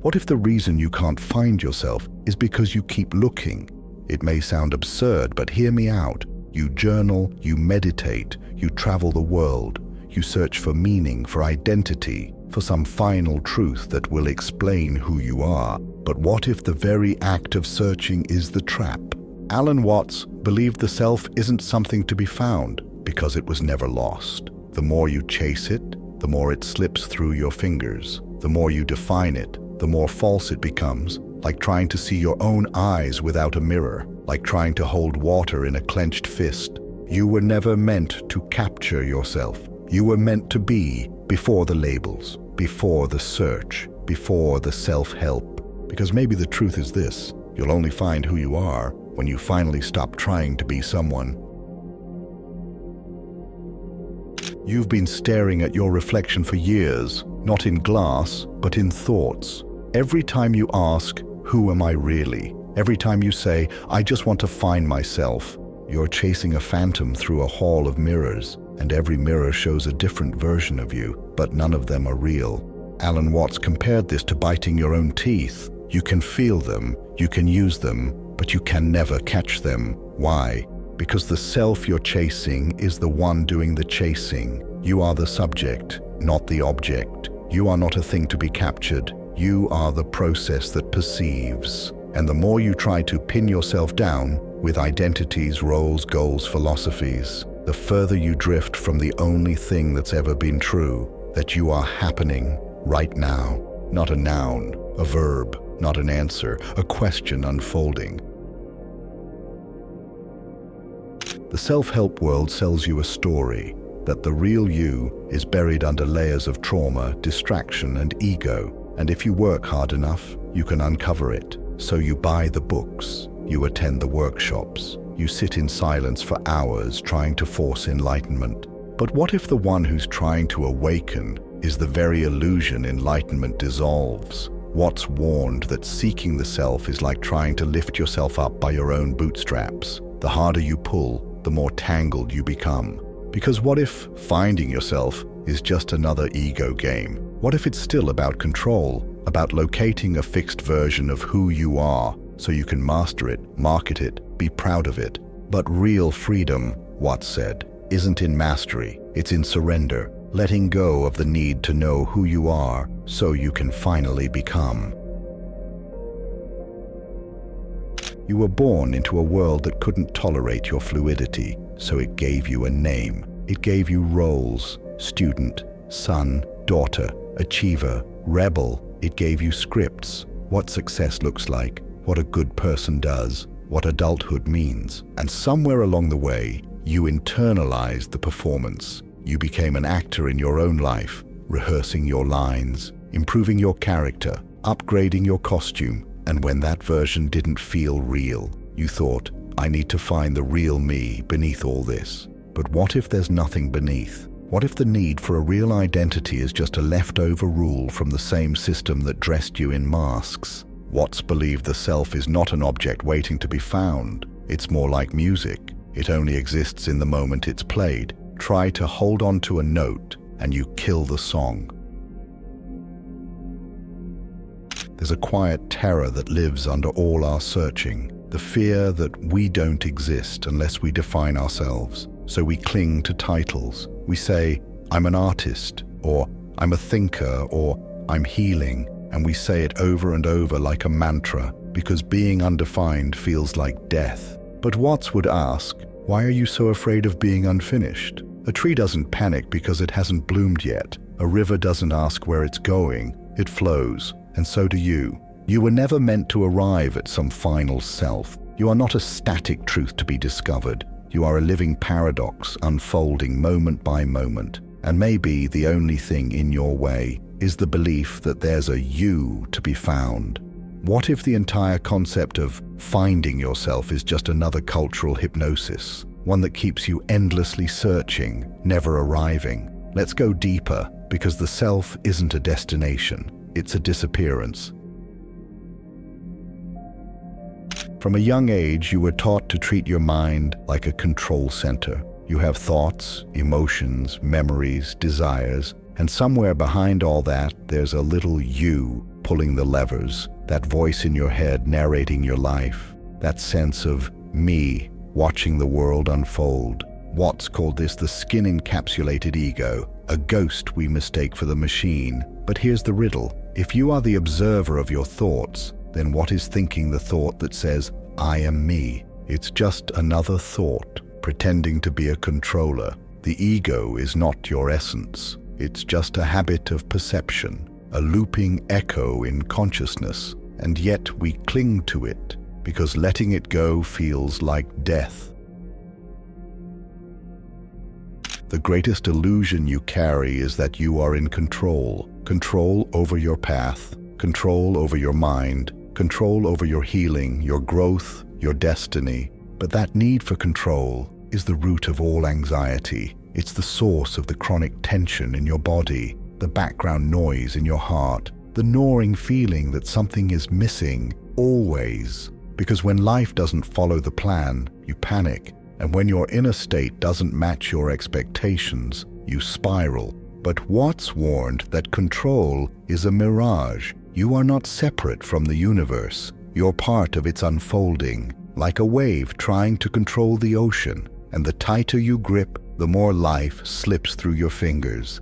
What if the reason you can't find yourself is because you keep looking? It may sound absurd, but hear me out. You journal, you meditate, you travel the world. You search for meaning, for identity, for some final truth that will explain who you are. But what if the very act of searching is the trap? Alan Watts believed the self isn't something to be found because it was never lost. The more you chase it, the more it slips through your fingers. The more you define it, the more false it becomes, like trying to see your own eyes without a mirror, like trying to hold water in a clenched fist. You were never meant to capture yourself. You were meant to be before the labels, before the search, before the self-help. Because maybe the truth is this: you'll only find who you are when you finally stop trying to be someone. You've been staring at your reflection for years, not in glass, but in thoughts. Every time you ask, "Who am I really?" Every time you say, "I just want to find myself," you're chasing a phantom through a hall of mirrors, and every mirror shows a different version of you, but none of them are real. Alan Watts compared this to biting your own teeth. You can feel them, you can use them, but you can never catch them. Why? Because the self you're chasing is the one doing the chasing. You are the subject, not the object. You are not a thing to be captured. You are the process that perceives. And the more you try to pin yourself down with identities, roles, goals, philosophies, the further you drift from the only thing that's ever been true, that you are happening right now. Not a noun, a verb, not an answer, a question unfolding. The self-help world sells you a story that the real you is buried under layers of trauma, distraction, and ego. And if you work hard enough, you can uncover it. So you buy the books, you attend the workshops, you sit in silence for hours trying to force enlightenment. But what if the one who's trying to awaken is the very illusion enlightenment dissolves? Watts warned that seeking the self is like trying to lift yourself up by your own bootstraps. The harder you pull, the more tangled you become. Because what if finding yourself is just another ego game? What if it's still about control, about locating a fixed version of who you are so you can master it, market it, be proud of it? But real freedom, Watts said, isn't in mastery, it's in surrender, letting go of the need to know who you are so you can finally become. You were born into a world that couldn't tolerate your fluidity, so it gave you a name. It gave you roles: student, son, daughter, achiever, rebel. It gave you scripts: what success looks like, what a good person does, what adulthood means. And somewhere along the way, you internalized the performance. You became an actor in your own life, rehearsing your lines, improving your character, upgrading your costume. And when that version didn't feel real, you thought, I need to find the real me beneath all this. But what if there's nothing beneath? What if the need for a real identity is just a leftover rule from the same system that dressed you in masks? Watts believed the self is not an object waiting to be found. It's more like music. It only exists in the moment it's played. Try to hold on to a note and you kill the song. There's a quiet terror that lives under all our searching, the fear that we don't exist unless we define ourselves. So we cling to titles. We say, I'm an artist, or I'm a thinker, or I'm healing, and we say it over and over like a mantra, because being undefined feels like death. But Watts would ask, why are you so afraid of being unfinished? A tree doesn't panic because it hasn't bloomed yet. A river doesn't ask where it's going. It flows. And so do you. You were never meant to arrive at some final self. You are not a static truth to be discovered. You are a living paradox unfolding moment by moment. And maybe the only thing in your way is the belief that there's a you to be found. What if the entire concept of finding yourself is just another cultural hypnosis, one that keeps you endlessly searching, never arriving? Let's go deeper, because the self isn't a destination. It's a disappearance. From a young age, you were taught to treat your mind like a control center. You have thoughts, emotions, memories, desires, and somewhere behind all that, there's a little you pulling the levers, that voice in your head narrating your life, that sense of me watching the world unfold. Watts called this the skin-encapsulated ego, a ghost we mistake for the machine. But here's the riddle. If you are the observer of your thoughts, then what is thinking the thought that says, I am me? It's just another thought, pretending to be a controller. The ego is not your essence. It's just a habit of perception, a looping echo in consciousness, and yet we cling to it because letting it go feels like death. The greatest illusion you carry is that you are in control. Control over your path, control over your mind, control over your healing, your growth, your destiny. But that need for control is the root of all anxiety. It's the source of the chronic tension in your body, the background noise in your heart, the gnawing feeling that something is missing, always. Because when life doesn't follow the plan, you panic. And when your inner state doesn't match your expectations, you spiral. But Watts warned that control is a mirage. You are not separate from the universe. You're part of its unfolding, like a wave trying to control the ocean. And the tighter you grip, the more life slips through your fingers.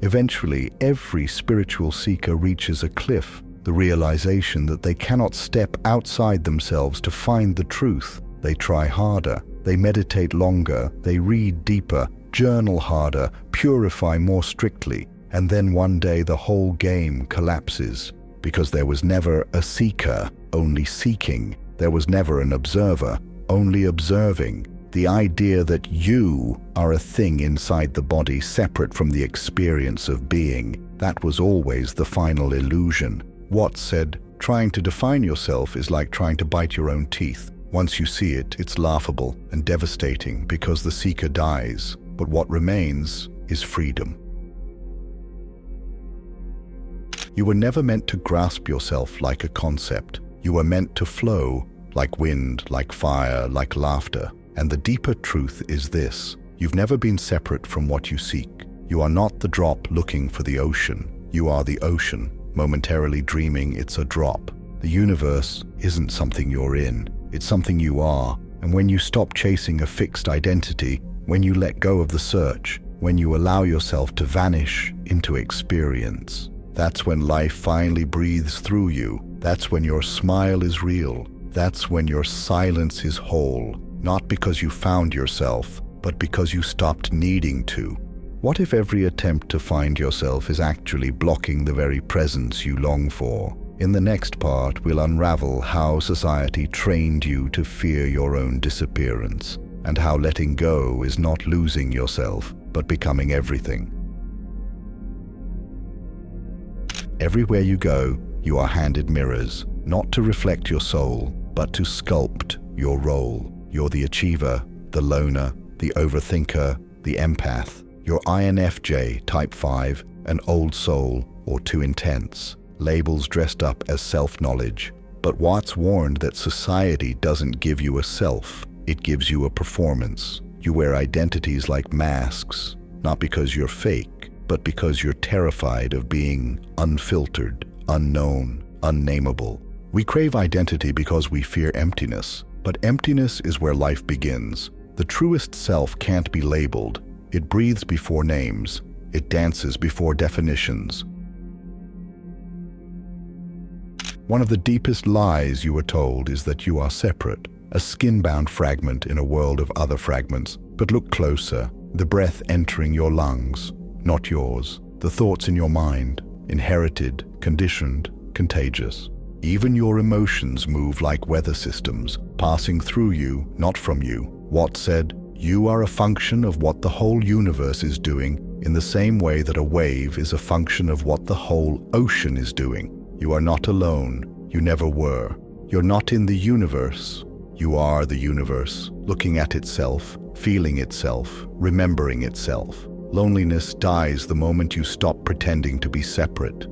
Eventually, every spiritual seeker reaches a cliff, the realization that they cannot step outside themselves to find the truth. They try harder, they meditate longer, they read deeper, journal harder, purify more strictly, and then one day the whole game collapses. Because there was never a seeker, only seeking. There was never an observer, only observing. The idea that you are a thing inside the body separate from the experience of being, that was always the final illusion. Watts said, trying to define yourself is like trying to bite your own teeth. Once you see it, it's laughable and devastating because the seeker dies. But what remains is freedom. You were never meant to grasp yourself like a concept. You were meant to flow, like wind, like fire, like laughter. And the deeper truth is this: you've never been separate from what you seek. You are not the drop looking for the ocean. You are the ocean, momentarily dreaming it's a drop. The universe isn't something you're in, it's something you are. And when you stop chasing a fixed identity, when you let go of the search, when you allow yourself to vanish into experience, that's when life finally breathes through you. That's when your smile is real. That's when your silence is whole. Not because you found yourself, but because you stopped needing to. What if every attempt to find yourself is actually blocking the very presence you long for? In the next part, we'll unravel how society trained you to fear your own disappearance, and how letting go is not losing yourself, but becoming everything. Everywhere you go, you are handed mirrors, not to reflect your soul, but to sculpt your role. You're the achiever, the loner, the overthinker, the empath. You're INFJ, type 5, an old soul, or too intense. Labels dressed up as self-knowledge. But Watts warned that society doesn't give you a self, it gives you a performance. You wear identities like masks, not because you're fake, but because you're terrified of being unfiltered, unknown, unnameable. We crave identity because we fear emptiness, but emptiness is where life begins. The truest self can't be labeled. It breathes before names. It dances before definitions. One of the deepest lies you were told is that you are separate, a skin-bound fragment in a world of other fragments. But look closer, the breath entering your lungs, not yours. The thoughts in your mind, inherited, conditioned, contagious. Even your emotions move like weather systems, passing through you, not from you. Watts said, you are a function of what the whole universe is doing, in the same way that a wave is a function of what the whole ocean is doing. You are not alone. You never were. You're not in the universe. You are the universe, looking at itself, feeling itself, remembering itself. Loneliness dies the moment you stop pretending to be separate.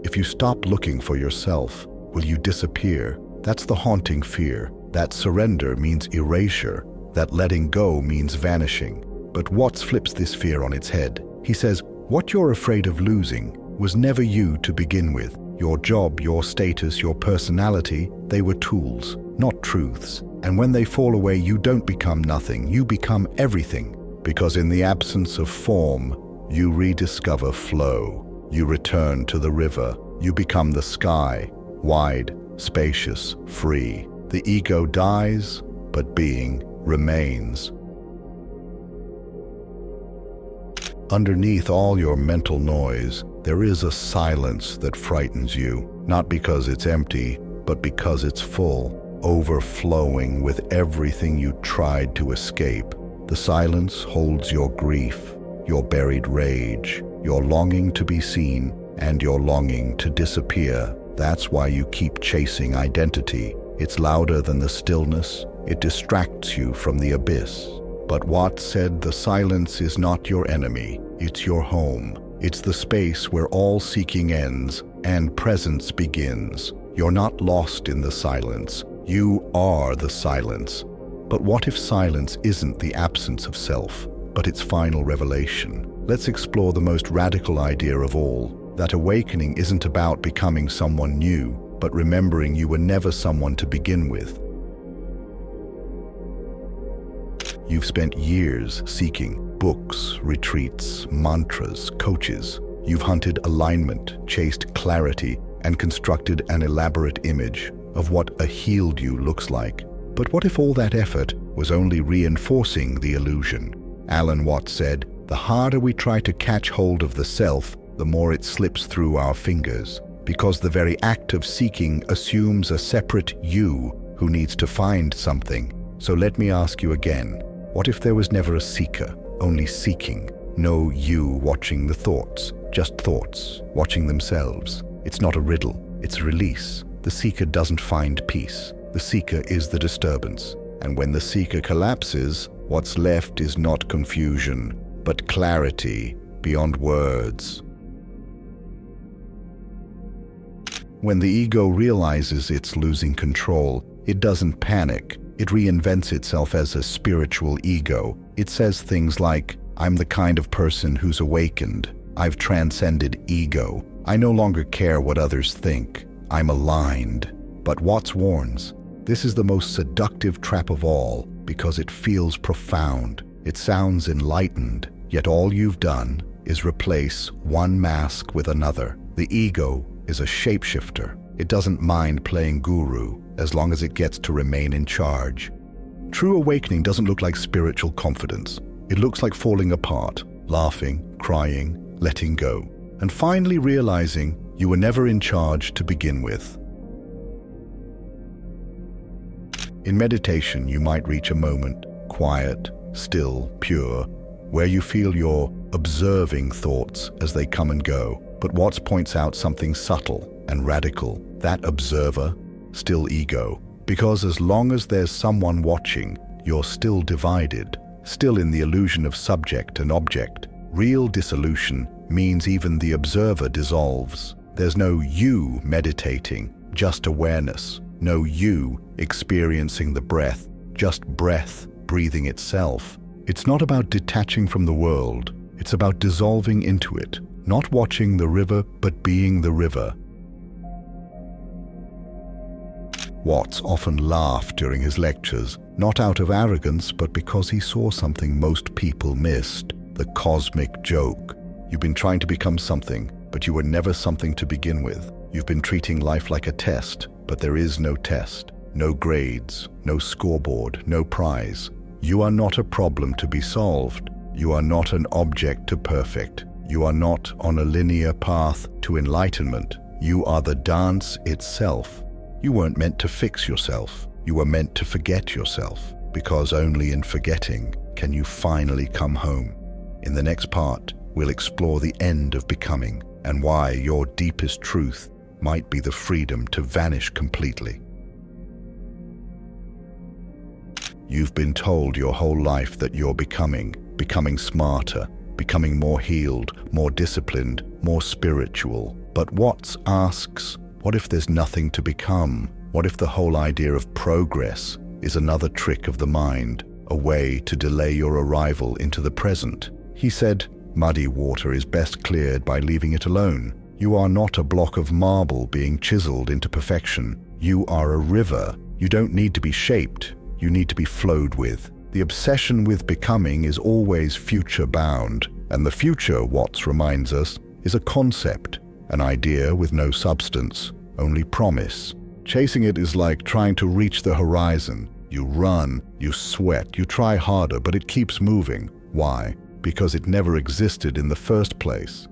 If you stop looking for yourself, will you disappear? That's the haunting fear. That surrender means erasure. That letting go means vanishing. But Watts flips this fear on its head. He says, what you're afraid of losing was never you to begin with. Your job, your status, your personality, they were tools, not truths. And when they fall away, you don't become nothing, you become everything. Because in the absence of form, you rediscover flow. You return to the river. You become the sky, wide, spacious, free. The ego dies, but being remains. Underneath all your mental noise, there is a silence that frightens you, not because it's empty, but because it's full, overflowing with everything you tried to escape. The silence holds your grief, your buried rage, your longing to be seen, and your longing to disappear. That's why you keep chasing identity. It's louder than the stillness. It distracts you from the abyss. But Watts said the silence is not your enemy. It's your home. It's the space where all seeking ends and presence begins. You're not lost in the silence. You are the silence. But what if silence isn't the absence of self, but its final revelation? Let's explore the most radical idea of all, that awakening isn't about becoming someone new, but remembering you were never someone to begin with. You've spent years seeking books, retreats, mantras, coaches. You've hunted alignment, chased clarity, and constructed an elaborate image of what a healed you looks like. But what if all that effort was only reinforcing the illusion? Alan Watts said, the harder we try to catch hold of the self, the more it slips through our fingers, because the very act of seeking assumes a separate you who needs to find something. So let me ask you again, what if there was never a seeker, only seeking? No you watching the thoughts, just thoughts, watching themselves. It's not a riddle, it's a release. The seeker doesn't find peace. The seeker is the disturbance. And when the seeker collapses, what's left is not confusion, but clarity beyond words. When the ego realizes it's losing control, it doesn't panic. It reinvents itself as a spiritual ego. It says things like, I'm the kind of person who's awakened. I've transcended ego. I no longer care what others think. I'm aligned. But Watts warns, this is the most seductive trap of all because it feels profound. It sounds enlightened, yet all you've done is replace one mask with another. The ego is a shapeshifter. It doesn't mind playing guru as long as it gets to remain in charge. True awakening doesn't look like spiritual confidence. It looks like falling apart, laughing, crying, letting go, and finally realizing you were never in charge to begin with. In meditation, you might reach a moment, quiet, still, pure, where you feel you're observing thoughts as they come and go. But Watts points out something subtle and radical. That observer, still ego. Because as long as there's someone watching, you're still divided, still in the illusion of subject and object. Real dissolution means even the observer dissolves. There's no you meditating, just awareness. No you experiencing the breath, just breath breathing itself. It's not about detaching from the world. It's about dissolving into it, not watching the river, but being the river. Watts often laughed during his lectures, not out of arrogance, but because he saw something most people missed, the cosmic joke. You've been trying to become something, but you were never something to begin with. You've been treating life like a test, but there is no test, no grades, no scoreboard, no prize. You are not a problem to be solved. You are not an object to perfect. You are not on a linear path to enlightenment. You are the dance itself. You weren't meant to fix yourself. You were meant to forget yourself, because only in forgetting can you finally come home. In the next part, we'll explore the end of becoming and why your deepest truth might be the freedom to vanish completely. You've been told your whole life that you're becoming smarter, becoming more healed, more disciplined, more spiritual. But Watts asks, what if there's nothing to become? What if the whole idea of progress is another trick of the mind, a way to delay your arrival into the present. He said, "Muddy water is best cleared by leaving it alone. You are not a block of marble being chiseled into perfection. You are a river. You don't need to be shaped. You need to be flowed with." The obsession with becoming is always future-bound, and the future, Watts reminds us, is a concept, an idea with no substance, only promise. Chasing it is like trying to reach the horizon. You run, you sweat, you try harder, but it keeps moving. Why? Because it never existed in the first place.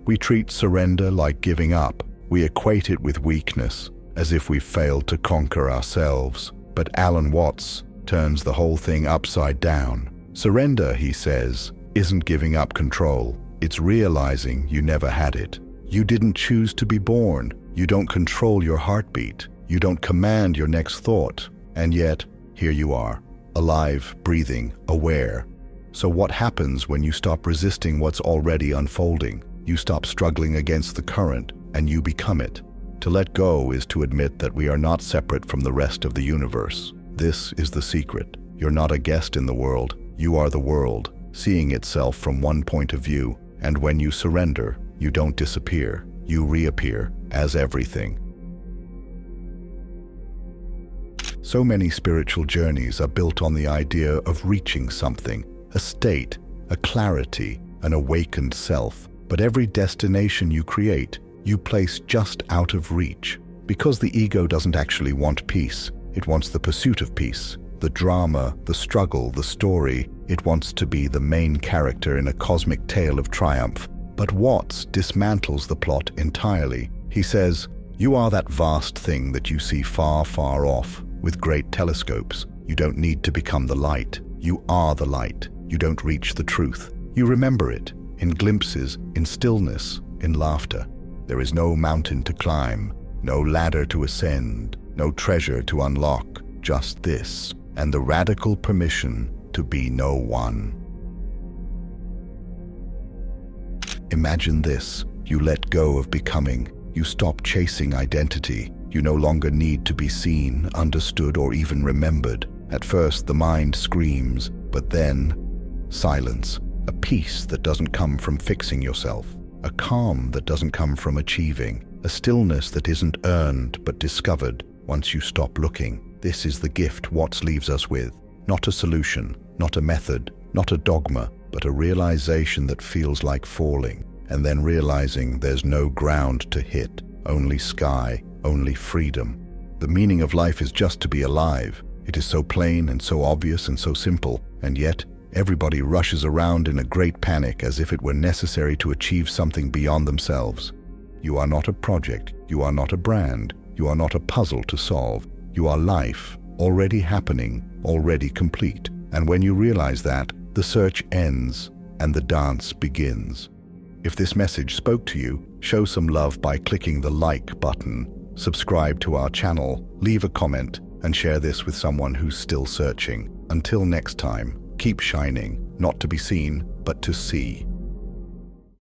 We treat surrender like giving up. We equate it with weakness, as if we failed to conquer ourselves. But Alan Watts turns the whole thing upside down. Surrender, he says, isn't giving up control. It's realizing you never had it. You didn't choose to be born. You don't control your heartbeat. You don't command your next thought. And yet, here you are, alive, breathing, aware. So what happens when you stop resisting what's already unfolding? You stop struggling against the current, and you become it. To let go is to admit that we are not separate from the rest of the universe. This is the secret. You're not a guest in the world. You are the world, seeing itself from one point of view. And when you surrender, you don't disappear. You reappear as everything. So many spiritual journeys are built on the idea of reaching something, a state, a clarity, an awakened self. But every destination you create, you place just out of reach. Because the ego doesn't actually want peace. It wants the pursuit of peace, the drama, the struggle, the story. It wants to be the main character in a cosmic tale of triumph. But Watts dismantles the plot entirely. He says, "You are that vast thing that you see far, far off, with great telescopes. You don't need to become the light. You are the light. You don't reach the truth. You remember it, in glimpses, in stillness, in laughter. There is no mountain to climb, no ladder to ascend, no treasure to unlock, just this, and the radical permission to be no one." Imagine this. You let go of becoming. You stop chasing identity. You no longer need to be seen, understood, or even remembered. At first, the mind screams, but then, silence. A peace that doesn't come from fixing yourself. A calm that doesn't come from achieving. A stillness that isn't earned, but discovered once you stop looking. This is the gift Watts leaves us with. Not a solution, not a method, not a dogma, but a realization that feels like falling, and then realizing there's no ground to hit, only sky, only freedom. The meaning of life is just to be alive. It is so plain and so obvious and so simple, and yet everybody rushes around in a great panic as if it were necessary to achieve something beyond themselves. You are not a project, you are not a brand, you are not a puzzle to solve. You are life, already happening, already complete. And when you realize that, the search ends and the dance begins. If this message spoke to you, show some love by clicking the like button, subscribe to our channel, leave a comment, and share this with someone who's still searching. Until next time, keep shining, not to be seen, but to see.